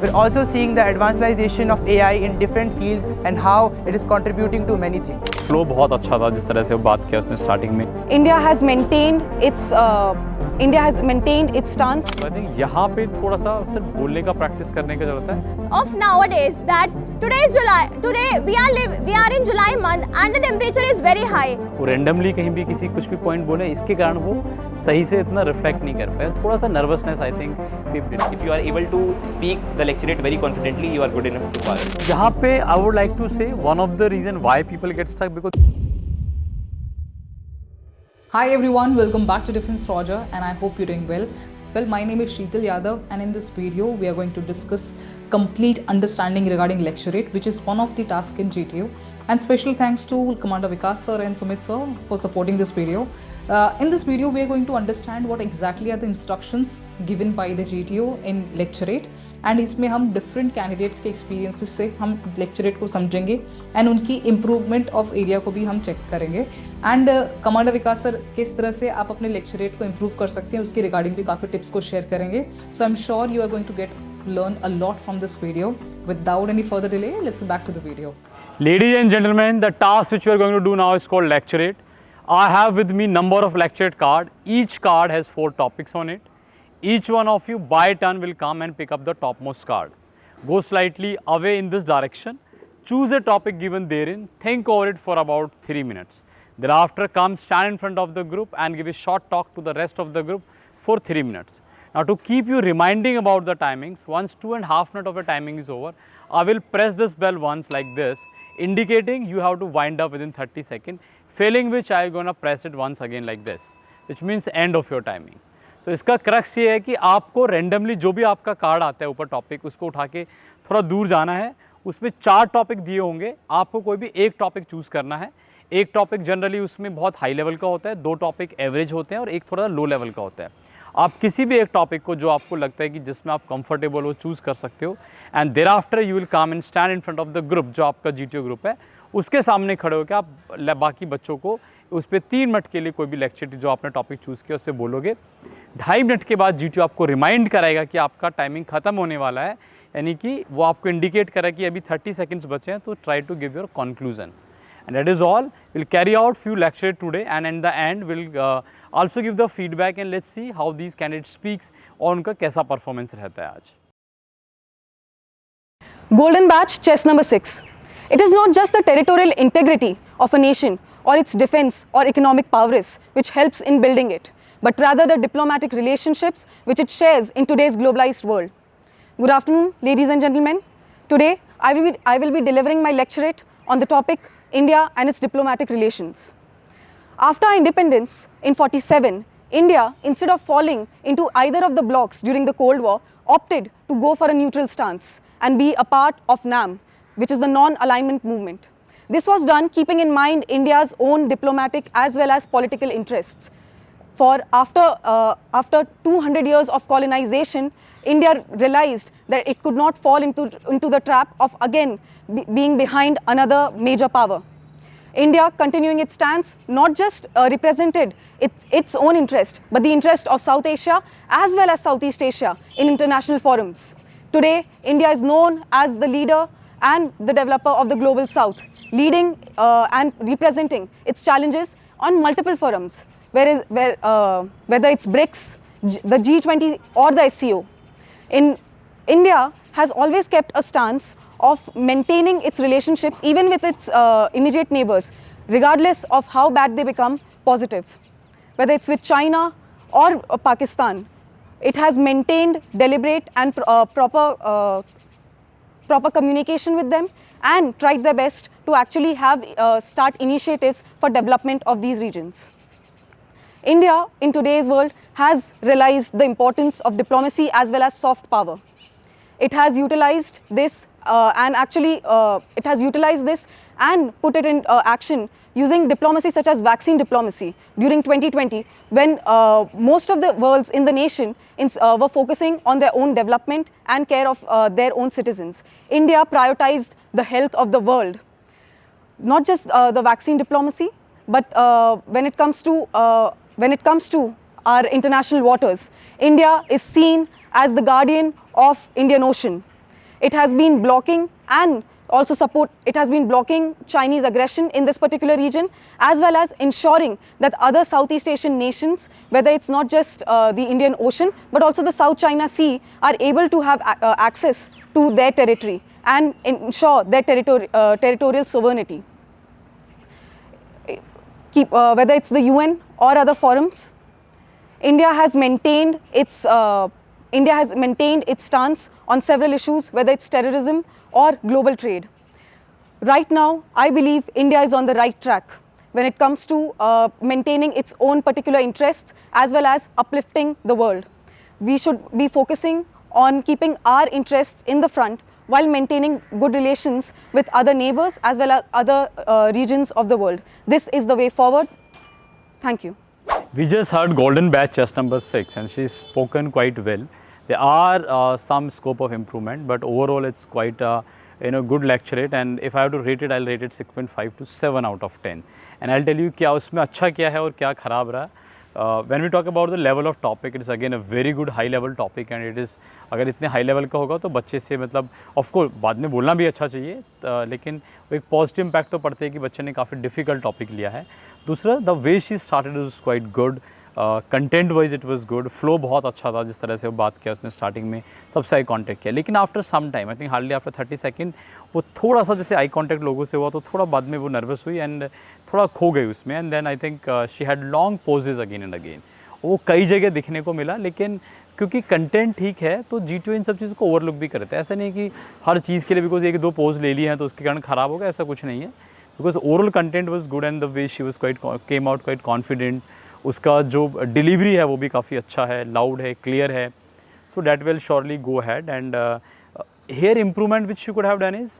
We're also seeing the advancedization of AI in different fields and how it is contributing to many things. Flow बहुत अच्छा था जिस तरह से वो बात किया उसने स्टार्टिंग में। India has maintained its stance. I think यहाँ पे थोड़ा सा सिर्फ बोलने का प्रैक्टिस करने की जरूरत है। Of nowadays that today we are in July month and the temperature is very high. वो रेंडमली कहीं भी किसी कुछ भी पॉइंट बोले, इसके कारण वो सही से इतना रिफ्लेक्ट नहीं कर पाए, थोड़ा सा nervousness I think. If you are able to speak the lecturate very confidently, you are good enough to pass. यहाँ पे I would like to say one of the reason why people get stuck because Hi everyone, welcome back to Defense Roger and I hope you're doing well. Well, my name is Sheetal Yadav and in this video we are going to discuss complete understanding regarding lecturate, which is one of the tasks in GTU. And special thanks to Commander Vikas sir and Sumit sir for supporting this video. In this video we are going to understand what exactly are the instructions given by the GTU in lecturate. And इसमें हम different candidates के experiences से हम lecturette को समझेंगे and उनकी improvement of area को भी हम चेक करेंगे। एंड कमांडर विकास सर किस तरह से आप अपने लेक्चरेट को इम्प्रूव कर सकते हैं उसके रिगार्डिंग भी काफ़ी टिप्स को शेयर करेंगे। So I am sure you are going to learn a lot from this video. Without any further delay, let's go back to the video. Ladies and gentlemen, the task which we are going to do now is called lecturate. I have with me number of lecturate card. Each card has 4 topics on it. Each one of you by turn will come and pick up the topmost card. Go slightly away in this direction. Choose a topic given therein. Think over it for about 3 minutes. Thereafter come stand in front of the group and give a short talk to the rest of the group for 3 minutes. Now to keep you reminding about the timings, once 2.5 minutes of the timing is over, I will press this bell once like this, indicating you have to wind up within 30 seconds, failing which I am going to press it once again like this, which means end of your timing. तो इसका crux ये है कि आपको randomly जो भी आपका card आता है ऊपर टॉपिक, उसको उठा के थोड़ा दूर जाना है। उसमें 4 टॉपिक दिए होंगे, आपको कोई भी एक टॉपिक चूज़ करना है। एक टॉपिक जनरली उसमें बहुत हाई लेवल का होता है, 2 टॉपिक एवरेज होते हैं और एक थोड़ा लो लेवल का होता है। आप किसी भी एक टॉपिक को जो आपको लगता है कि जिसमें आप कंफर्टेबल हो चूज़ कर सकते हो and thereafter you will come and stand in front of the group, जो आपका GTO ग्रुप है उसके सामने खड़े होकर आप बाकी बच्चों को उस पर 3 मिनट के लिए कोई भी लेक्चर जो आपने टॉपिक चूज़ किया उस पर बोलोगे। 2.5 मिनट के बाद GTO आपको रिमाइंड कराएगा कि आपका टाइमिंग ख़त्म होने वाला है, यानी कि वो आपको इंडिकेट करेगा कि अभी 30 सेकंड्स बचे हैं, तो try to give your conclusion. And that is all. Will carry out few lecture today and in the end will also give the feedback and let's see how these candidate speaks और उनका कैसा performance रहता है आज। Golden Batch, chess number 6. It is not just the territorial integrity of a nation or its defense or economic prowess which helps in building it, but rather the diplomatic relationships which it shares in today's globalized world. Good afternoon, ladies and gentlemen. Today, I will be delivering my lecturate on the topic India and its diplomatic relations. After our independence in 47, India, instead of falling into either of the blocs during the Cold War, opted to go for a neutral stance and be a part of NAM, which is the non-alignment movement. This was done keeping in mind India's own diplomatic as well as political interests. For after 200 years of colonization, India realized that it could not fall into the trap of again being behind another major power. India, continuing its stance, not just represented its own interest, but the interest of South Asia as well as Southeast Asia in international forums. Today, India is known as the leader and the developer of the global South, leading and representing its challenges on multiple forums, whether it's BRICS, the G20 or the SCO. India has always kept a stance of maintaining its relationships even with its immediate neighbors, regardless of how bad they become, positive. Whether it's with China or Pakistan, it has maintained deliberate and proper communication with them and tried their best to actually have start initiatives for development of these regions. India in today's world has realized the importance of diplomacy as well as soft power. It has utilized this and put it in action using diplomacy such as vaccine diplomacy during 2020, when most of the worlds in the nation were focusing on their own development and care of their own citizens. India prioritized the health of the world, not just the vaccine diplomacy, but when it comes to our international waters, India is seen as the guardian of Indian Ocean. it has been blocking and it has been blocking Chinese aggression in this particular region, as well as ensuring that other Southeast Asian nations, whether it's not just the Indian Ocean, but also the South China Sea, are able to have access to their territory and ensure their territorial sovereignty. Whether it's the UN or other forums, India has maintained its stance on several issues, whether it's terrorism or global trade. Right now, I believe India is on the right track when it comes to maintaining its own particular interests as well as uplifting the world. We should be focusing on keeping our interests in the front while maintaining good relations with other neighbors as well as other regions of the world. This is the way forward. Thank you. We just heard Golden Badge chess number 6 and she's spoken quite well. There are some scope of improvement, but overall it's quite a good lecturate, and if I have to rate it, I'll rate it 6.5 to 7 out of 10. And I'll tell you क्या उसमें अच्छा क्या है और क्या खराब रहा. When we talk about the level of topic, it is again a very good high level topic, and it is अगर इतने high level का होगा तो बच्चे से मतलब of course बाद में बोलना भी अच्छा चाहिए, लेकिन एक positive impact तो पड़ता है कि बच्चे ने काफ़ी difficult topic लिया है. दूसरा, the way she started was quite good. Content wise it was good, flow बहुत अच्छा था जिस तरह से वो बात किया उसने स्टार्टिंग में, सबसे आई कांटेक्ट किया, लेकिन after some time I think hardly after 30 second वो थोड़ा सा जैसे आई कांटेक्ट लोगों से हुआ तो थोड़ा बाद में वो नर्वस हुई एंड थोड़ा खो गई उसमें. And then I think she had long pauses again and again. वो कई जगह दिखने को मिला, लेकिन क्योंकि कंटेंट ठीक है तो G2 इन सब चीज़ों को ओवरलुक भी करते हैं. ऐसा नहीं कि हर चीज़ के लिए बिकॉज एक दो पोज ले लिए हैं तो उसके कारण ख़राब होगा, ऐसा कुछ नहीं है. Because overall content was good and the way she was quite came out quite confident. उसका जो डिलीवरी है वो भी काफ़ी अच्छा है, लाउड है, क्लियर है. So that will surely go had. And here improvement which she could have done is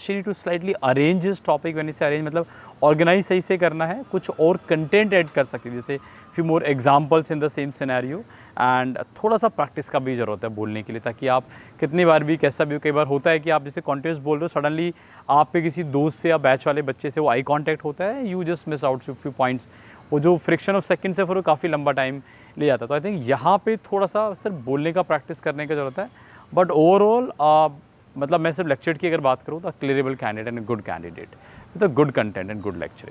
she need to slightly arrange this topic. when इसे arrange मतलब organize सही से करना है, कुछ और content add कर सकती है, जैसे few more examples in the same scenario. and थोड़ा सा practice का भी ज़रूरत है बोलने के लिए, ताकि आप कितनी बार भी कैसा भी, कई बार होता है कि आप जैसे continuous बोल रहे हो, सडनली आप पे किसी दोस्त से या बैच वाले बच्चे से वो आई कॉन्टैक्ट होता है, you just miss out few points. वो जो फ्रिक्शन ऑफ सेकंड से फिर वो काफ़ी लंबा टाइम ले जाता है. तो आई थिंक यहाँ पे थोड़ा सा सिर्फ बोलने का प्रैक्टिस करने की ज़रूरत है. बट ओवरऑल मतलब मैं सिर्फ लेक्चर की अगर बात करूँ तो clearable candidate and good candidate with a good content and good lecture.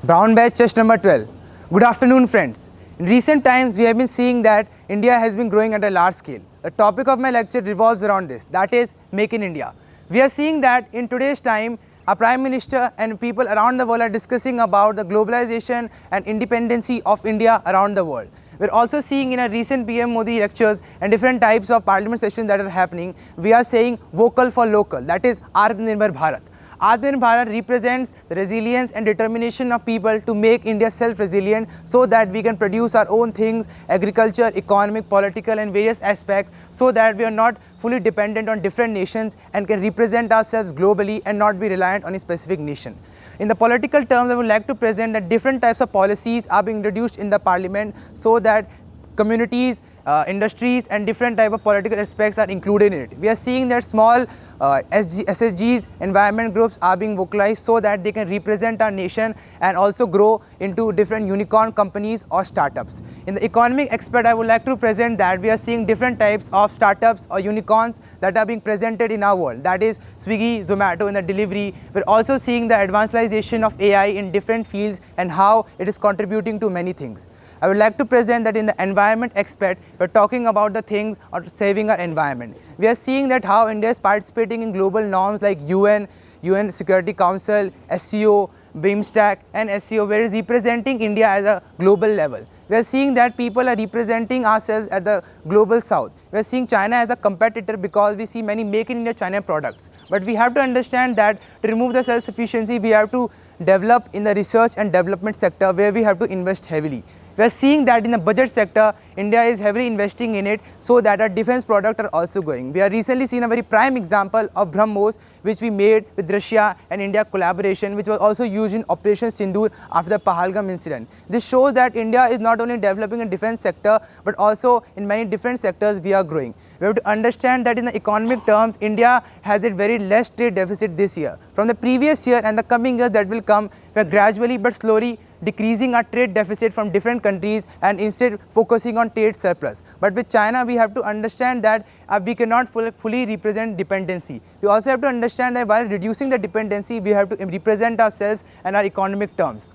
Brown Badge Chess number 12. Good afternoon, friends. In recent times, we have been seeing that India has been growing at a large scale. The topic of my lecture revolves around this, that is Make in India. We are seeing that in today's time, our Prime Minister and people around the world are discussing about the globalization and independency of India around the world. We're also seeing in a recent PM Modi lectures and different types of parliament sessions that are happening, we are saying vocal for local, that is Atmanirbhar Bharat. Atmanirbhar Bharat represents the resilience and determination of people to make India self-resilient so that we can produce our own things, agriculture, economic, political and various aspects, so that we are not fully dependent on different nations and can represent ourselves globally and not be reliant on a specific nation. In the political terms, I would like to present that different types of policies are being introduced in the parliament so that communities, industries and different type of political aspects are included in it. We are seeing that small SSGs, environment groups are being vocalized so that they can represent our nation and also grow into different unicorn companies or startups. In the economic aspect, I would like to present that we are seeing different types of startups or unicorns that are being presented in our world. That is Swiggy, Zomato in the delivery. We're also seeing the advancedization of AI in different fields and how it is contributing to many things. I would like to present that in the environment aspect, we're talking about the things of saving our environment. We are seeing that how India is participating in global norms like UN Security Council, SCO, BIMSTEC and SCO, where it is representing India as a global level. We are seeing that people are representing ourselves at the global south. We are seeing China as a competitor because we see many Make in India China products. But we have to understand that to remove the self-sufficiency, we have to develop in the research and development sector where we have to invest heavily. We are seeing that in the budget sector, India is heavily investing in it so that our defense products are also going. We have recently seen a very prime example of BrahMos, which we made with Russia and India collaboration, which was also used in Operation Sindoor after the Pahalgam incident. This shows that India is not only developing in defense sector, but also in many different sectors we are growing. We have to understand that in the economic terms, India has a very less trade deficit this year. From the previous year and the coming years that will come, we are gradually but slowly decreasing our trade deficit from different countries and instead focusing on trade surplus. But with China, we have to understand that we cannot fully represent dependency. We also have to understand that while reducing the dependency, we have to represent ourselves and our economic terms.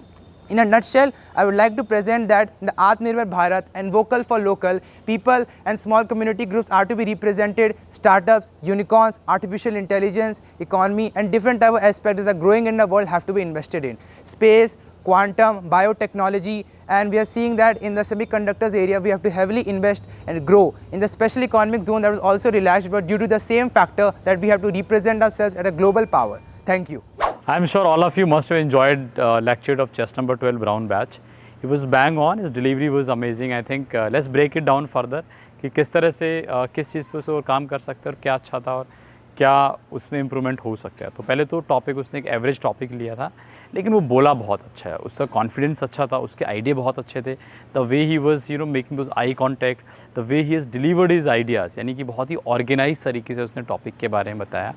In a nutshell, I would like to present that the Atmanirbhar Bharat and Vocal for Local, people and small community groups are to be represented. Startups, unicorns, artificial intelligence, economy and different type of aspects that are growing in the world have to be invested in. Space, quantum, biotechnology, and we are seeing that in the semiconductors area we have to heavily invest and grow. In the special economic zone that was also relaxed, but due to the same factor that we have to represent ourselves at a global power. Thank you. I'm sure all of you must have enjoyed lecture of chess number 12 brown batch. It was bang on, his delivery was amazing. I think let's break it down further कि किस तरह से किस चीज़ पे उसे और काम कर सकते हैं और क्या अच्छा था और क्या उसमें इम्प्रूवमेंट हो सकता है. तो पहले तो टॉपिक उसने एक एवरेज टॉपिक लिया था, लेकिन वो बोला बहुत अच्छा है, उसका कॉन्फिडेंस अच्छा था, उसके आइडिया बहुत अच्छे थे. The way he was making those eye contact, the way he has delivered his ideas, यानी कि बहुत ही ऑर्गेनाइज तरीके से उसने टॉपिक के बारे में बताया.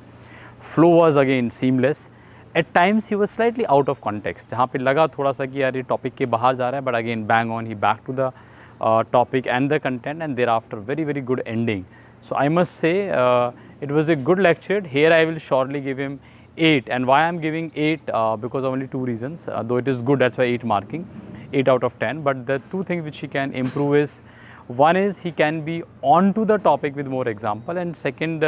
Flow was again seamless. At times he was slightly out of context, जहाँ पे लगा थोड़ा सा कि यार ये टॉपिक के बाहर जा रहा है, but again bang on, he back to the topic and the content and thereafter very good ending. So I must say it was a good lecture. Here I will surely give him 8, and why I am giving 8 because of only 2 reasons, though it is good, that's why 8 marking, 8 out of 10. But the 2 things which he can improve is, one is he can be on to the topic with more example, and second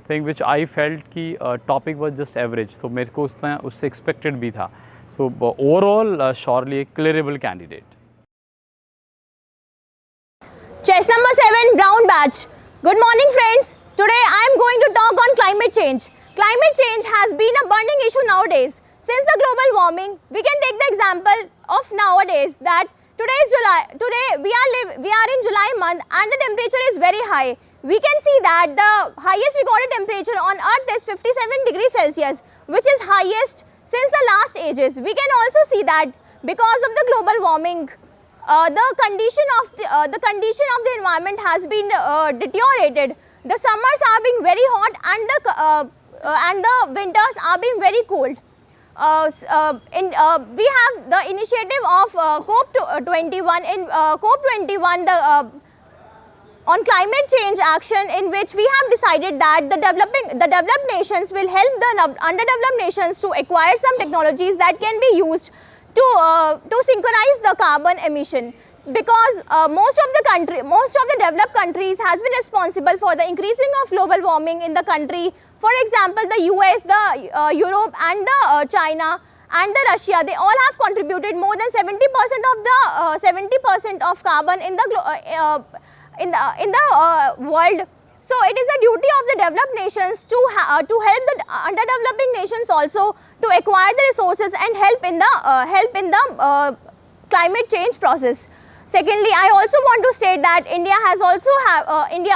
thing which I felt कि topic was just average, तो मेरे को उससे expected भी था. So overall surely a clearable candidate. Chess number 7, brown batch. Good morning friends. Today I am going to talk on climate change. Climate change has been a burning issue nowadays. Since the global warming, we can take the example of nowadays that today is July. Today we are in July month and the temperature is very high. We can see that the highest recorded temperature on earth is 57 degrees Celsius, which is highest since the last ages. We can also see that because of the global warming, the condition of the environment has been deteriorated. The summers are being very hot and the winters are being very cold. We have the initiative of COP21. In COP21, on climate change action, in which we have decided that the developed nations will help the underdeveloped nations to acquire some technologies that can be used to synchronize the carbon emission, because most of the developed countries has been responsible for the increasing of global warming in the country. For example, the US, the Europe and the China and the Russia, they all have contributed more than 70% of carbon in the world. So it is a duty of the developed nations to help the underdeveloping nations also to acquire the resources and help in the climate change process. Secondly, I also want to state that India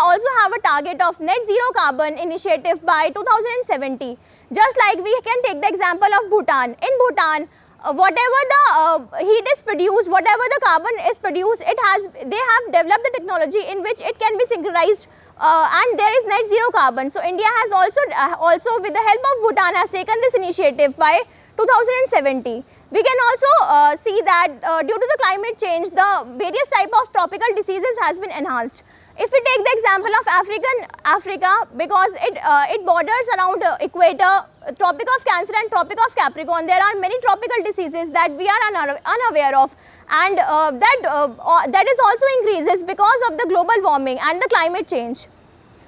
also have a target of net zero carbon initiative by 2070. Just like we can take the example of Bhutan. In Bhutan, whatever the heat is produced, whatever the carbon is produced, they have developed the technology in which it can be synchronized. And there is net zero carbon. So India has also with the help of Bhutan has taken this initiative by 2070. We can also see that due to the climate change, the various type of tropical diseases has been enhanced. If we take the example of Africa, because it borders around equator, Tropic of Cancer and Tropic of Capricorn, there are many tropical diseases that we are unaware of, and that is also increases because of the global warming and the climate change.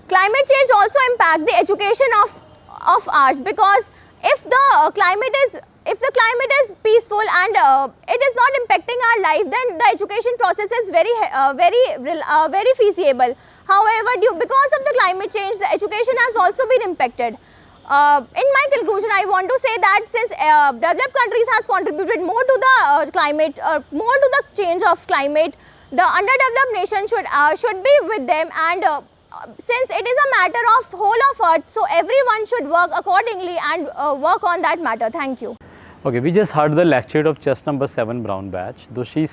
Climate change also impact the education of ours, because if the climate is peaceful and it is not impacting our life, then the education process is very feasible. However, because of the climate change, the education has also been impacted. In my conclusion, I want to say that since developed countries has contributed more to the climate, more to the change of climate, the underdeveloped nation should be with them, and since it is a matter of whole of earth, so everyone should work accordingly and work on that matter. Thank you. Okay, we just heard the lecture of chess number 7 brown batch, though she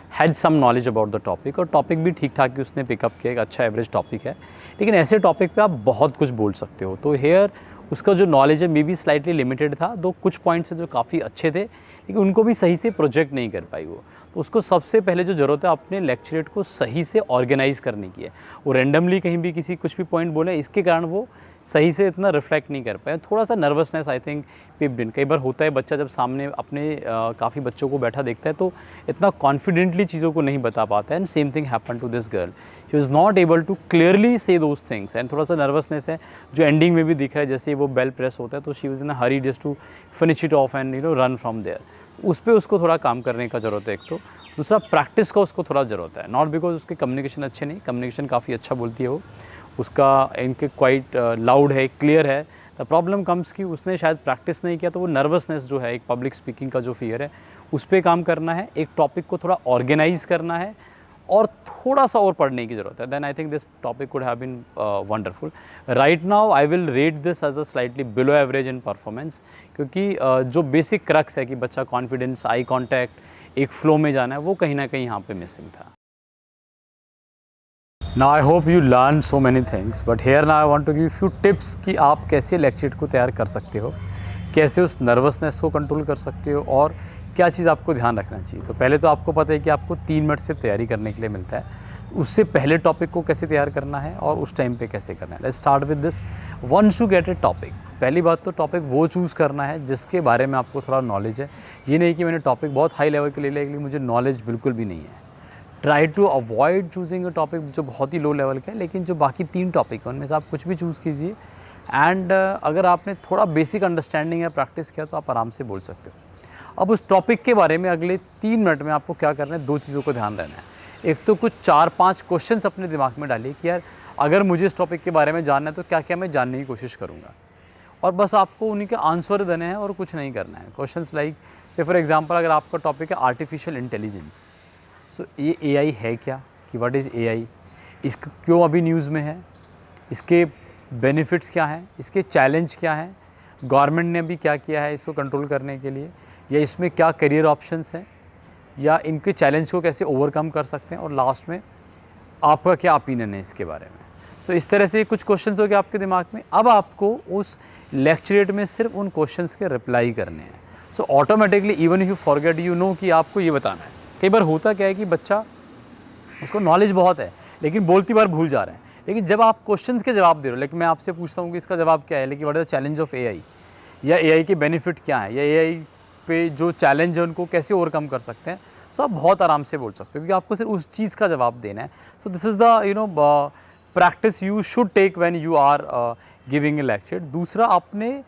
had some knowledge about the topic, और topic भी ठीक ठाक ही उसने pickup किया, एक अच्छा average topic है. लेकिन ऐसे टॉपिक पे आप बहुत कुछ बोल सकते हो. तो हेयर उसका जो नॉलेज है मे बी स्लाइटली लिमिटेड था, दो कुछ पॉइंट्स जो काफ़ी अच्छे थे लेकिन उनको भी सही से प्रोजेक्ट नहीं कर पाई वो। तो उसको सबसे पहले जो ज़रूरत है अपने लेक्चरेट को सही से ऑर्गेनाइज़ करने की है। वो रैंडमली कहीं भी किसी कुछ भी पॉइंट बोले, इसके कारण वो सही से इतना रिफ्लेक्ट नहीं कर पाए। थोड़ा सा नर्वसनेस आई थिंक पिप्ड इन। कई बार होता है बच्चा जब सामने अपने काफ़ी बच्चों को बैठा देखता है तो इतना कॉन्फिडेंटली चीज़ों को नहीं बता पाता है। And same thing happen to this girl, she was not able to clearly say those things and थोड़ा सा नर्वसनेस है जो एंडिंग में भी दिख रहा है। जैसे वो बेल प्रेस होता है तो she was in a hurry just to finish it off and run from there. उस पर उसको थोड़ा काम करने का ज़रूरत है। एक तो दूसरा प्रैक्टिस का उसको थोड़ा ज़रूरत है, नॉट बिकॉज उसके कम्युनिकेशन अच्छे नहीं, कम्युनिकेशन काफ़ी अच्छा बोलती है वो, उसका इनके क्वाइट लाउड है, क्लियर है। द प्रॉब्लम कम्स कि उसने शायद प्रैक्टिस नहीं किया तो वो नर्वसनेस जो है, एक पब्लिक स्पीकिंग का जो फियर है उस पर काम करना है, एक टॉपिक को थोड़ा ऑर्गेनाइज करना है और थोड़ा सा और पढ़ने की ज़रूरत है। Then I think this topic could have been wonderful. Right now I will rate this as a slightly below average in performance, क्योंकि जो बेसिक क्रक्स है कि बच्चा कॉन्फिडेंस, आई कॉन्टैक्ट, एक फ्लो में जाना है, वो कहीं ना कहीं यहाँ पे मिसिंग था। Now I hope you learned so many things, but here now I want to give you few tips कि आप कैसे लेक्चर को तैयार कर सकते हो, कैसे उस नर्वसनेस को कंट्रोल कर सकते हो और क्या चीज़ आपको ध्यान रखना चाहिए। तो पहले तो आपको पता है कि आपको 3 मिनट सिर्फ तैयारी करने के लिए मिलता है। उससे पहले टॉपिक को कैसे तैयार करना है और उस टाइम पे कैसे करना है। Let's start with this. Once you get a topic, पहली बात तो टॉपिक वो चूज़ करना है जिसके बारे में आपको थोड़ा नॉलेज है। ये नहीं कि मैंने टॉपिक बहुत हाई लेवल के ले लिया, लेकिन मुझे नॉलेज बिल्कुल भी नहीं है। Try to avoid choosing a topic जो बहुत ही लो लेवल का है, लेकिन जो बाकी 3 टॉपिक हैं उनमें से आप कुछ भी चूज़ कीजिए। एंड अगर आपने थोड़ा बेसिक अंडरस्टैंडिंग या प्रैक्टिस किया तो आप आराम से बोल सकते हो। अब उस टॉपिक के बारे में अगले 3 मिनट में आपको क्या करना है, 2 चीज़ों को ध्यान देना है। एक तो कुछ 4-5 क्वेश्चंस अपने दिमाग में डालिए कि यार अगर मुझे इस टॉपिक के बारे में जानना है तो क्या क्या मैं जानने की कोशिश करूँगा, और बस आपको उन्हीं के आंसर देने हैं और कुछ नहीं करना है। क्वेश्चंस लाइक से फॉर एग्जांपल अगर आपका टॉपिक है आर्टिफिशियल इंटेलिजेंस, सो ये एआई है क्या, कि व्हाट इज़ एआई, इसको क्यों अभी न्यूज़ में है, इसके बेनिफिट्स क्या हैं, इसके चैलेंज क्या हैं, गवर्नमेंट ने अभी क्या किया है इसको कंट्रोल करने के लिए, या इसमें क्या करियर ऑप्शंस हैं, या इनके चैलेंज को कैसे ओवरकम कर सकते हैं, और लास्ट में आपका क्या ओपिनियन है इसके बारे में। सो इस तरह से कुछ क्वेश्चंस हो गए आपके दिमाग में। अब आपको उस लेक्चरेट में सिर्फ उन क्वेश्चंस के रिप्लाई करने हैं। So automatically even if you forget you know कि आपको ये बताना है। कई बार होता क्या है कि बच्चा, उसको नॉलेज बहुत है लेकिन बोलती बार भूल जा रहा है, लेकिन जब आप क्वेश्चंस के जवाब दे रहे हो, लेकिन मैं आपसे पूछता हूँ कि इसका जवाब क्या है, लेकिन what is the challenge of AI, या एआई के बेनिफिट क्या है, या एआई पे जो चैलेंज है उनको कैसे ओवरकम कर सकते हैं, सो आप बहुत आराम से बोल सकते हो क्योंकि आपको सिर्फ उस चीज़ का जवाब देना है। So this is the practice you should take when you are giving a lecture. दूसरा, अपने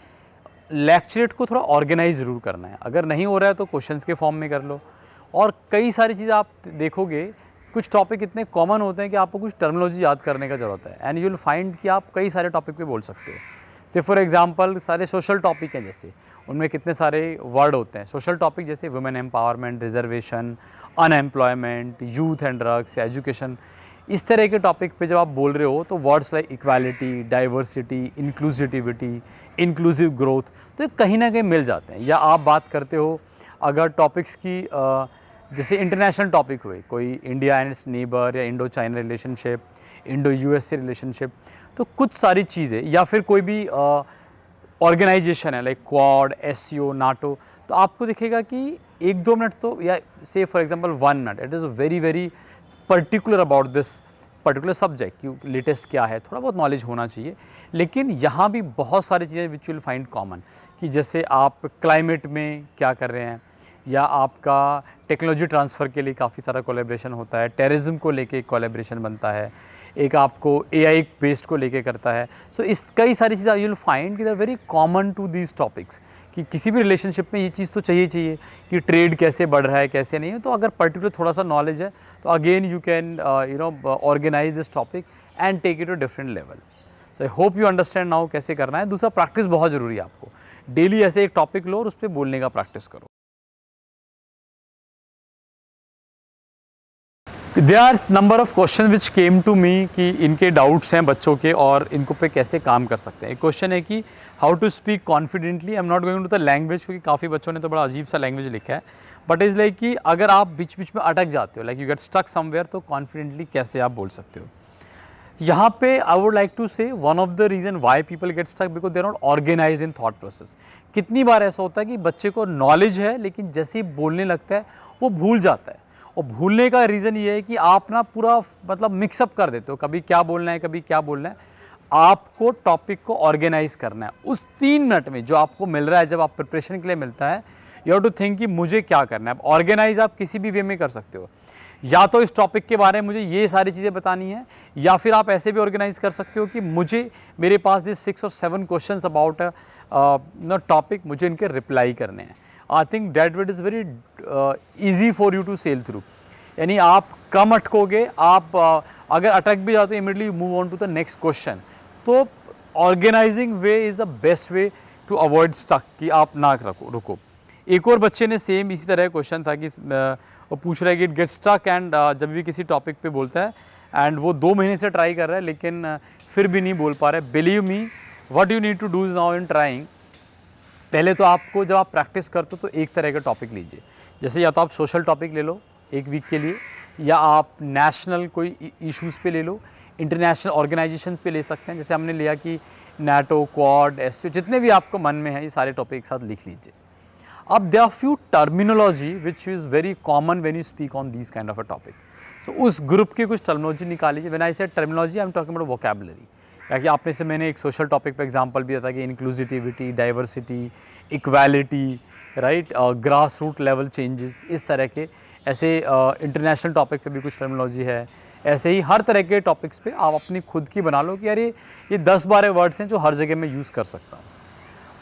लेक्चरेट को थोड़ा ऑर्गेनाइज ज़रूर करना है। अगर नहीं हो रहा है तो क्वेश्चंस के फॉर्म में कर लो। और कई सारी चीज़ें आप देखोगे, कुछ टॉपिक इतने कॉमन होते हैं कि आपको कुछ टर्मिनोलॉजी याद करने का ज़रूरत है, एंड यू विल फाइंड कि आप कई सारे टॉपिक पे बोल सकते हो। से फॉर एग्जांपल सारे सोशल टॉपिक हैं, जैसे उनमें कितने सारे वर्ड होते हैं। सोशल टॉपिक जैसे women empowerment, reservation, unemployment, youth and drugs, education, इस तरह के टॉपिक पे जब आप बोल रहे हो तो words like equality, diversity, inclusivity, inclusive growth, तो कहीं ना कहीं मिल जाते हैं। या आप बात करते हो अगर टॉपिक्स की, जैसे इंटरनेशनल टॉपिक हुए, कोई इंडिया एंड इट्स नेबर, या Indo China relationship, Indo USA relationship, तो कुछ सारी चीज़ें, या फिर कोई भी ऑर्गेनाइजेशन है लाइक क्वाड, एससीओ, नाटो, तो आपको दिखेगा कि 1-2 मिनट तो, या से for example 1 minute, it is very very particular about this particular subject कि लेटेस्ट क्या है, थोड़ा बहुत नॉलेज होना चाहिए। लेकिन यहाँ भी बहुत सारी चीज़ें विच विल फाइंड कॉमन, कि जैसे आप क्लाइमेट में क्या कर रहे हैं, या आपका टेक्नोलॉजी ट्रांसफ़र के लिए काफ़ी सारा कोलैबोरेशन होता है, टेररिज्म को लेके कोलैबोरेशन बनता है, एक आपको एआई बेस्ड को लेके करता है। सो इस कई सारी चीज़ें यू विल फाइंड कि they are very common to these topics, कि किसी भी रिलेशनशिप में ये चीज़ तो चाहिए कि ट्रेड कैसे बढ़ रहा है, कैसे नहीं है। तो अगर पर्टिकुलर थोड़ा सा नॉलेज है तो again you can organise this topic and take it to different level. So I hope you understand now कैसे करना है। दूसरा, प्रैक्टिस बहुत ज़रूरी है। आपको डेली ऐसे एक टॉपिक लो और उस पर बोलने का प्रैक्टिस करो। There are number of question which came to me कि इनके डाउट्स हैं बच्चों के और इनको पे कैसे काम कर सकते हैं। एक क्वेश्चन है कि how to speak confidently. I am not going to the language, क्योंकि काफ़ी बच्चों ने तो बड़ा अजीब सा लैंग्वेज लिखा है, बट इज़ लाइक कि अगर आप बीच बीच में अटक जाते हो, like you get stuck somewhere, तो कॉन्फिडेंटली कैसे आप बोल सकते हो। यहाँ पे I would like to say one of the reason why people get stuck because they are not organise in thought process. कितनी बार ऐसा होता है कि बच्चे को नॉलेज है लेकिन जैसे ही बोलने लगता है वो भूल जाता है, और भूलने का रीज़न ये है कि आप ना पूरा मतलब मिक्सअप कर देते हो, कभी क्या बोलना है कभी क्या बोलना है। आपको टॉपिक को ऑर्गेनाइज करना है उस 3 मिनट में जो आपको मिल रहा है, जब आप प्रिपरेशन के लिए मिलता है, यू हैव टू थिंक कि मुझे क्या करना है। ऑर्गेनाइज आप किसी भी वे में कर सकते हो, या तो इस टॉपिक के बारे में मुझे ये सारी चीज़ें बतानी है, या फिर आप ऐसे भी ऑर्गेनाइज कर सकते हो कि मेरे पास दिस 6 और 7 क्वेश्चंस अबाउट टॉपिक, मुझे इनके रिप्लाई करने हैं। I think that wit is very easy for you to sail through. यानी आप कम अटकोगे, आप अगर अटक भी जाते हो immediately move on to the next question. तो organising way is the best way to avoid stuck, कि आप ना रुको। एक और बच्चे ने सेम इसी तरह क्वेश्चन था कि वो पूछ रहा है कि इट गेट स्टक, एंड जब भी किसी टॉपिक पे बोलता है एंड वो 2 महीने से ट्राई कर रहा है लेकिन फिर भी नहीं बोल पा रहा है। Believe me, what you need to do is now in trying, पहले तो आपको जब आप प्रैक्टिस करते हो तो एक तरह का टॉपिक लीजिए। जैसे या तो आप सोशल टॉपिक ले लो 1 वीक के लिए, या आप नेशनल कोई इश्यूज़ पे ले लो, इंटरनेशनल ऑर्गेनाइजेशन पे ले सकते हैं। जैसे हमने लिया कि NATO, क्वाड, SCO, जितने भी आपको मन में है ये सारे टॉपिक एक साथ लिख लीजिए। अब there are few terminology which is very common when you speak on this kind of a topic. So उस ग्रुप की कुछ टर्मिनोलॉजी निकाल लीजिए। When I said terminology I am talking about vocabulary. ताकि आपने से मैंने एक सोशल टॉपिक पे एग्जांपल दिया था कि inclusivity, diversity, equality, right, grass root level changes, इस तरह के ऐसे इंटरनेशनल टॉपिक पे भी कुछ टर्मिनोलॉजी है। ऐसे ही हर तरह के टॉपिक्स पे आप अपनी खुद की बना लो कि यार ये 10-12 वर्ड्स हैं जो हर जगह मैं यूज़ कर सकता हूँ,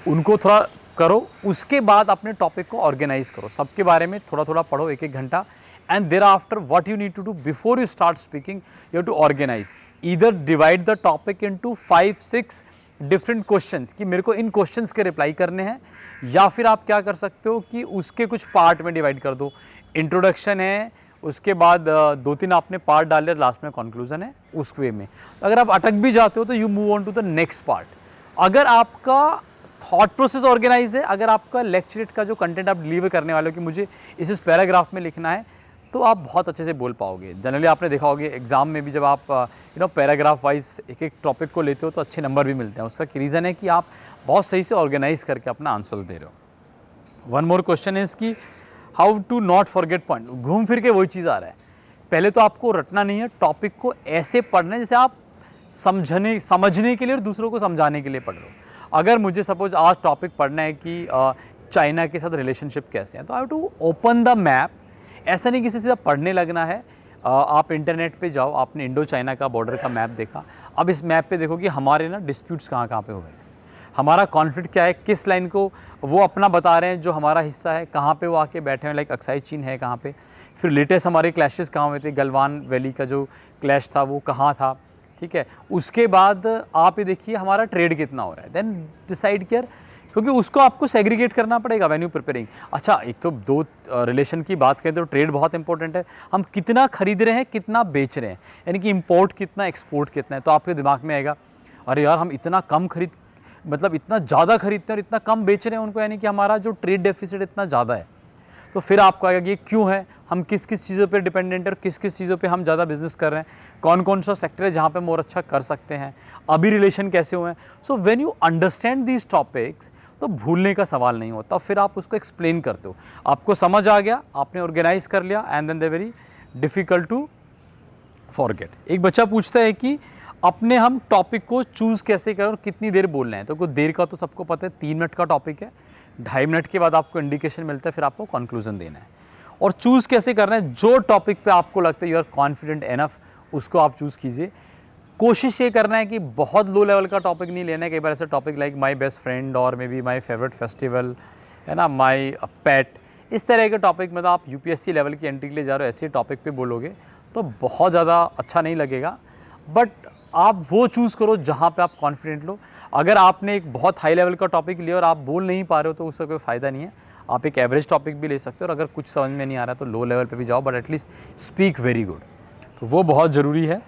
उनको थोड़ा करो। उसके बाद अपने टॉपिक को ऑर्गेनाइज करो, सबके बारे में थोड़ा थोड़ा पढ़ो 1-1 घंटा, and thereafter what you need to do before you start speaking, you have to organise. Either divide the topic into 5-6 different questions कि मेरे को इन क्वेश्चंस के रिप्लाई करने हैं, या फिर आप क्या कर सकते हो कि उसके कुछ पार्ट में डिवाइड कर दो। इंट्रोडक्शन है, उसके बाद 2-3 आपने पार्ट डाले, लास्ट में कंक्लूजन है, उस वे में। अगर आप अटक भी जाते हो तो you move on to the next part. अगर आपका थॉट प्रोसेस ऑर्गेनाइज है, अगर आपका लेक्चरेट का जो कंटेंट आप डिलीवर करने वाले हो कि मुझे इस पैराग्राफ में लिखना है, तो आप बहुत अच्छे से बोल पाओगे। जनरली आपने देखा होगा एग्जाम में भी जब आप पैराग्राफ वाइज एक टॉपिक को लेते हो तो अच्छे नंबर भी मिलते हैं। उसका रीज़न है कि आप बहुत सही से ऑर्गेनाइज करके अपना आंसर्स दे रहे हो। वन मोर क्वेश्चन इज़ कि how to not forget point. घूम फिर के वही चीज़ आ रहा है, पहले तो आपको रटना नहीं है, टॉपिक को ऐसे पढ़ना है जैसे आप समझने के लिए और दूसरों को समझाने के लिए पढ़ रहे हो। अगर मुझे सपोज आज टॉपिक पढ़ना है कि चाइना के साथ रिलेशनशिप कैसे हैं, तो I have to open the map. ऐसा नहीं कि सीधा पढ़ने लगना है। आप इंटरनेट पे जाओ, आपने इंडो चाइना का बॉर्डर का मैप देखा, अब इस मैप पे देखो कि हमारे ना डिस्प्यूट्स कहाँ कहाँ पे हो गए, हमारा कॉन्फ्लिक्ट क्या है, किस लाइन को वो अपना बता रहे हैं जो हमारा हिस्सा है, कहाँ पे वो आके बैठे हैं, लाइक अक्साई चीन है कहाँ पे, फिर लेटेस्ट हमारे क्लैशेस कहाँ हुए थे, गलवान वैली का जो क्लैश था वो कहाँ था, ठीक है। उसके बाद आप ये देखिए हमारा ट्रेड कितना हो रहा है, देन डिसाइड किया, क्योंकि उसको आपको सेग्रीगेट करना पड़ेगा व्हेन यू प्रिपेयरिंग। अच्छा, एक तो 2 रिलेशन की बात करें तो ट्रेड बहुत इंपॉर्टेंट है, हम कितना खरीद रहे हैं, कितना बेच रहे हैं, यानी कि इंपोर्ट कितना, एक्सपोर्ट कितना है। तो आपके दिमाग में आएगा अरे यार हम इतना कम मतलब इतना ज़्यादा खरीदते हैं और इतना कम बेच रहे हैं उनको, यानी कि हमारा जो ट्रेड डेफिसिट इतना ज़्यादा है। तो फिर आपको आएगा कि ये क्यों है, हम किस किस चीज़ों पे डिपेंडेंट है और किस किस चीज़ों पे हम ज़्यादा बिजनेस कर रहे हैं, कौन कौन सा सेक्टर है जहाँ पे हम और अच्छा कर सकते हैं, अभी रिलेशन कैसे हुए हैं। So when you understand these topics तो भूलने का सवाल नहीं होता, फिर आप उसको एक्सप्लेन करते हो, आपको समझ आ गया, आपने ऑर्गेनाइज कर लिया, and then they very difficult to forget. एक बच्चा पूछता है कि अपने हम टॉपिक को चूज़ कैसे करें और कितनी देर बोलना है। तो कुछ देर का तो सबको पता है, 3 मिनट का टॉपिक है, 2.5 मिनट के बाद आपको इंडिकेशन मिलता है, फिर आपको कंक्लूजन देना है। और चूज़ कैसे करना है, जो टॉपिक पे आपको लगता है यू आर कॉन्फिडेंट एनफ, उसको आप चूज़ कीजिए। कोशिश ये करना है कि बहुत लो लेवल का टॉपिक नहीं लेना है। कई बार ऐसे topic like my best friend और maybe my favourite festival, है ना, माई पेट, इस तरह के टॉपिक मतलब आप UPSC लेवल की एंट्री के लिए जा रहे हो, ऐसे टॉपिक पे बोलोगे तो बहुत ज़्यादा अच्छा नहीं लगेगा। बट आप वो चूज़ करो जहाँ पे आप कॉन्फिडेंट लो। अगर आपने एक बहुत हाई लेवल का टॉपिक लिया और आप बोल नहीं पा रहे हो तो उसका कोई फ़ायदा नहीं है। आप एक एवरेज टॉपिक भी ले सकते हो, और अगर कुछ समझ में नहीं आ रहा तो लो लेवल पे भी जाओ, but at least speak very good, तो वो बहुत ज़रूरी है,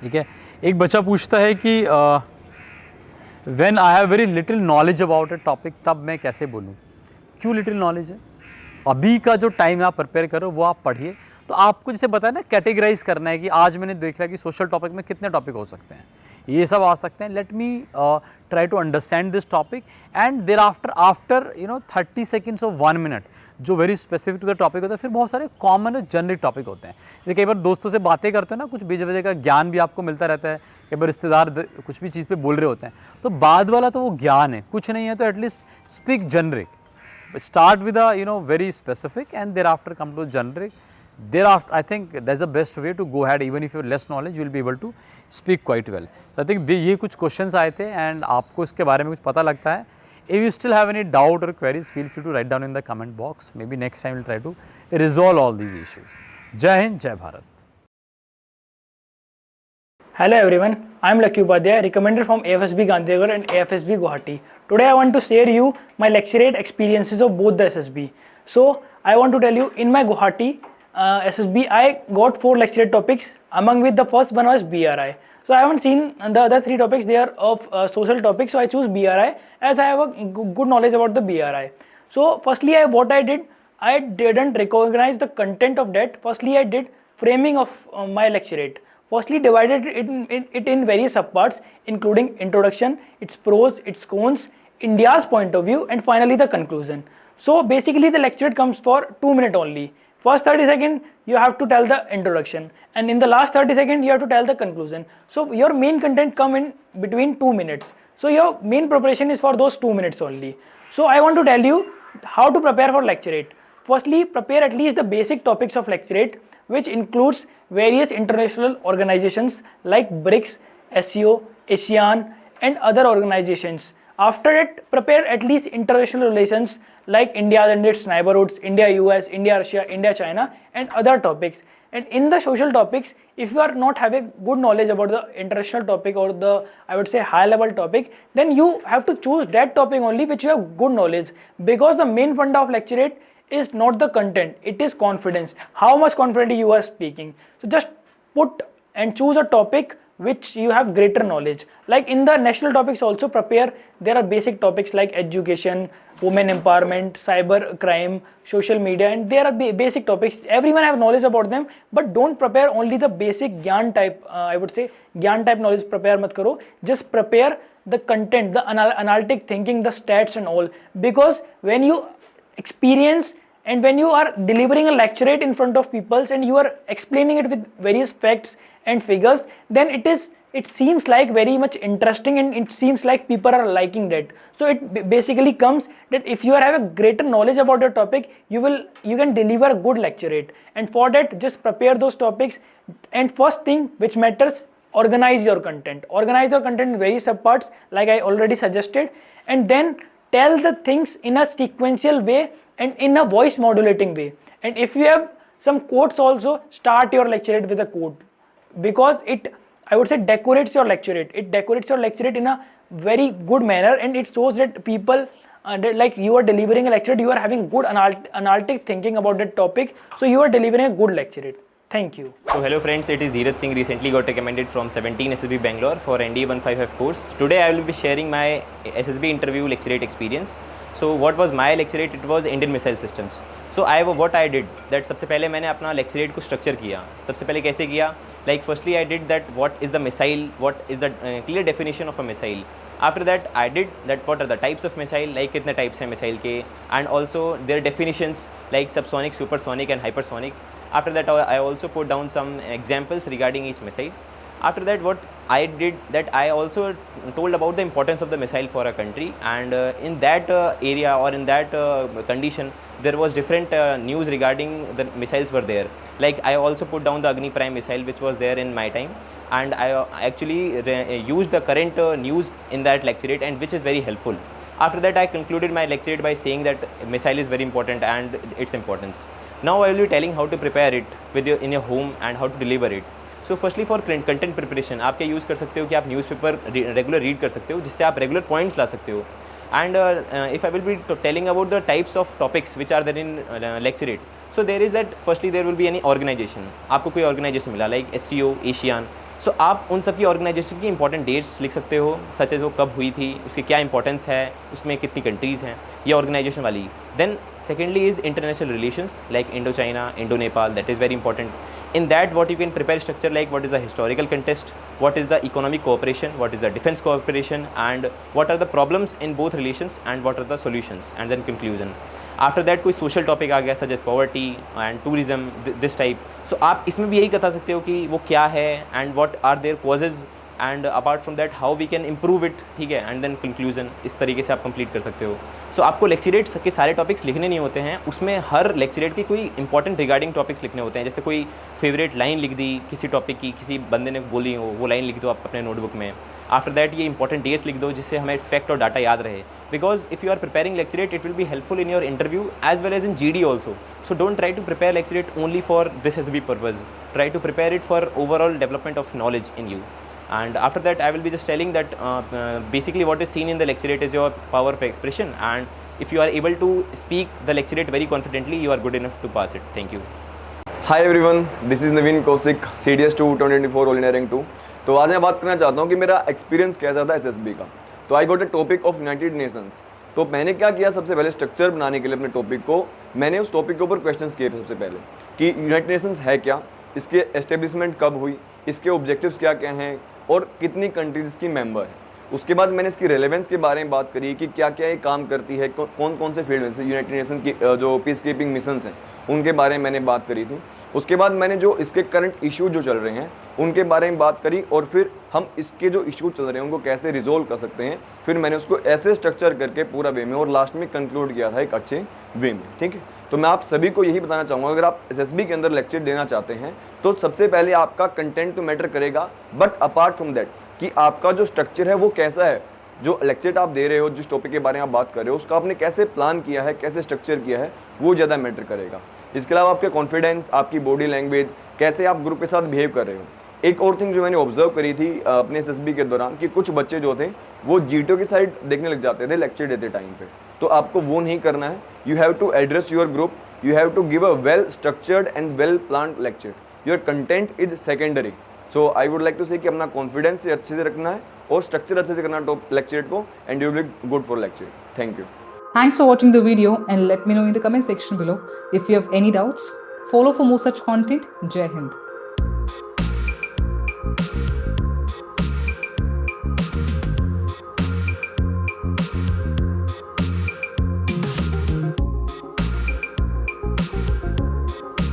ठीक है। एक बच्चा पूछता है कि when I have very little knowledge about A topic, तब मैं कैसे बोलूँ। क्यों लिटिल नॉलेज है, अभी का जो टाइम आप प्रिपेयर करो वो आप पढ़िए, तो आपको जैसे बताया ना कैटेगराइज करना है कि आज मैंने देख लिया कि सोशल टॉपिक में कितने टॉपिक हो सकते हैं, ये सब आ सकते हैं. Let me try to understand this topic and thereafter 30 seconds और 1 मिनट जो very specific to the topic होता है. फिर बहुत सारे कॉमन और जनरिक टॉपिक होते हैं. जैसे कई बार दोस्तों से बातें करते हो ना, कुछ बीच बजे का ज्ञान भी आपको मिलता रहता है. कई बार रिश्तेदार कुछ भी चीज़ पे बोल रहे होते हैं, तो बाद वाला तो वो ज्ञान है, कुछ नहीं है तो at least speak generic. Start with a very specific and thereafter come to generic. Thereafter I think that's the best way to go ahead. Even if you have less knowledge, you will be able to speak quite well. So I think ये कुछ questions आए थे and आपको इसके बारे में कुछ पता लगता है. If you still have any doubt or queries, feel free to write down in the comment box. Maybe next time we'll try to resolve all these issues. Jai Hind, Jai Bharat. Hello everyone, I am Lucky Upadhyay, recommender from AFSB Gandhinagar and AFSB Guwahati. Today I want to share you my lecturate experiences of both the SSB. So I want to tell you, in my Guwahati SSB I got 4 lecturate topics, among which the first one was BRI. So I haven't seen the other 3 topics, they are of social topics, so I choose BRI as I have a good knowledge about the BRI. So firstly what I did, I didn't recognize the content of that. Firstly I did framing of my lecturate. Firstly divided it in various subparts, including introduction, its pros, its cons, India's point of view, and finally the conclusion. So basically the lecturate comes for 2 minutes only. First 30 seconds you have to tell the introduction, and in the last 30 seconds you have to tell the conclusion. So your main content come in between 2 minutes. So your main preparation is for those 2 minutes only. So I want to tell you how to prepare for lecturate. Firstly, prepare at least the basic topics of lecturate, which includes various international organizations like BRICS, SCO, ASEAN and other organizations. After that, prepare at least international relations like India and its neighborhoods, India US, India Russia, India China and other topics. And in the social topics, if you are not having good knowledge about the international topic or the, I would say, high level topic, then you have to choose that topic only which you have good knowledge, because the main funda of lecturate is not the content, it is confidence, how much confidently you are speaking. So just put and choose a topic which you have greater knowledge. Like in the national topics also prepare, there are basic topics like education, women empowerment, cyber crime, social media, and there are basic topics, everyone have knowledge about them, but don't prepare only the basic gyan type, I would say gyan type knowledge prepare mat karo, just prepare the content, the analytic thinking, the stats and all, because when you experience and when you are delivering a lecturate in front of people and you are explaining it with various facts and figures, then it seems like very much interesting and it seems like people are liking that. So it basically comes that if you have a greater knowledge about your topic, you can deliver a good lecturate, and for that just prepare those topics. And first thing which matters, organize your content in various subparts like I already suggested, and then tell the things in a sequential way and in a voice modulating way. And if you have some quotes also, start your lecturate with a quote, because it, I would say, decorates your lecturate. It decorates your lecturate in a very good manner, and it shows that people like you are delivering a lecturate, you are having good analytic thinking about that topic, so you are delivering a good lecturate. Thank you. So hello friends, it is Dheeraj Singh, recently got recommended from 17 SSB Bangalore for NDA 155 course. Today I will be sharing my SSB interview lecturate experience. So what was my lecturate? It was Indian missile systems. So what I did that, सबसे पहले मैंने अपना lecturate को structure किया. सबसे पहले कैसे किया? Like firstly I did that what is the missile, what is the clear definition of a missile. After that I did that what are the types of missile, like कितने types हैं missile के, and also their definitions like subsonic, supersonic and hypersonic. After that I also put down some examples regarding each missile. After that what I did that I also told about the importance of the missile for a country, and in that area or in that condition there was different news regarding the missiles were there. Like I also put down the Agni Prime missile which was there in my time, and I actually used the current news in that lecturate, and which is very helpful. After that I concluded my lecturate by saying that missile is very important and its importance. Now I will be telling how to prepare it with in your home and how to deliver it. So firstly for content preparation आप क्या use कर सकते हो कि आप newspaper regular read कर सकते हो, जिससे आप रेगुलर पॉइंट्स ला सकते हो. And if I will be telling about the types of topics which are there in lecturate, so there is that firstly there will be any organization, आपको कोई organization मिला like SCO, ASEAN, सो आप उन सब की organisation की important dates लिख सकते हो, सच एज वो कब हुई थी, उसकी क्या इंपॉर्टेंस है, उसमें कितनी कंट्रीज़ हैं, ये ऑर्गेनाइजेशन वाली. Then secondly is international relations like Indo-China, Indo-Nepal, that is very important. In that what you can prepare structure like what is the historical context, what is the economic cooperation, what is the defense cooperation, and what are the problems in both relations and what are the solutions, and then conclusion. After that कोई social topic आ गया such as poverty and tourism, this type. So आप इसमें भी यही बता सकते हो कि वो क्या है and what are their causes and apart from that how we can improve it, ठीक है, एंड देन कंक्लूजन. इस तरीके से आप कंप्लीट कर सकते हो. सो आपको लेक्चरेट के सारे टॉपिक्स लिखने नहीं होते हैं, उसमें हर लेक्चरेट की कोई इंपॉर्टेंट रिगार्डिंग टॉपिक्स लिखने होते हैं. जैसे कोई फेवरेट लाइन लिख दी किसी टॉपिक की, किसी बंदे ने बोली हो, वो लाइन लिख दो आप अपने नोटबुक में. आफ्टर दैट ये इंपॉर्टेंट डेट्स लिख दो जिससे हमें फैक्ट और डाटा याद रहे. Because if you are preparing lecturette it will be helpful in your interview as well as in GD also. So don't try to prepare lecturette only for this S B purpose. Try to prepare it for overall development of knowledge in you. And after that I will be just telling that basically what is seen in the lecturate is your power of expression, and if you are able to speak the lecturate very confidently you are good enough to pass it. Thank you. Hi everyone, this is Naveen Kaushik, CDS2 2024 All India Rank 2. तो आज मैं बात करना चाहता हूँ कि मेरा experience कैसा था SSB का. तो I got a topic of United Nations. तो मैंने क्या किया, सबसे पहले स्ट्रक्चर बनाने के लिए अपने टॉपिक को मैंने उस टॉपिक के ऊपर क्वेश्चंस किए सबसे पहले कि यूनाइटेड नेशंस है क्या, इसके एस्टेब्लिशमेंट कब हुई, इसके ऑब्जेक्टिव्स क्या क्या हैं और कितनी कंट्रीज़ की मेंबर है. उसके बाद मैंने इसकी रेलेवेंस के बारे में बात करी कि क्या क्या ये काम करती है, कौन कौन से फील्ड में, जैसे यूनाइटेड नेशन की जो पीस कीपिंग मिशंस हैं उनके बारे में मैंने बात करी थी. उसके बाद मैंने जो इसके करंट इशू जो चल रहे हैं उनके बारे में बात करी और फिर हम इसके जो इशू चल रहे हैं उनको कैसे रिजोल्व कर सकते हैं. फिर मैंने उसको ऐसे स्ट्रक्चर करके पूरा वे में और लास्ट में कंक्लूड किया था एक अच्छे वे में. ठीक है, तो मैं आप सभी को यही बताना चाहूँगा, अगर आप SSB के अंदर लेक्चर देना चाहते हैं तो सबसे पहले आपका कंटेंट तो मैटर करेगा, बट अपार्ट फ्रॉम दैट कि आपका जो स्ट्रक्चर है वो कैसा है, जो लेक्चर आप दे रहे हो, जिस टॉपिक के बारे में आप बात कर रहे हो उसका आपने कैसे प्लान किया है, कैसे स्ट्रक्चर किया है, वो ज़्यादा मैटर करेगा. इसके अलावा आपके कॉन्फिडेंस, आपकी बॉडी लैंग्वेज, कैसे आप ग्रुप के साथ बिहेव कर रहे हो. एक और थिंग जो मैंने ऑब्जर्व करी थी अपने SSB के दौरान कि कुछ बच्चे जो थे वो GTO की साइड देखने लग जाते थे लेक्चर देते टाइम पे. तो आपको वो नहीं करना है. You have to address your group, you have to give a well structured and well planned lecture. Your content is secondary. So I would like to say कि अपना confidence से अच्छे से रखना है और structure अच्छे से करना है lecture को, and you will be good for lecture. Thank you. Thanks for watching the video and let me know in the comment section below if you have any doubts. Follow for more such content. Jai Hind.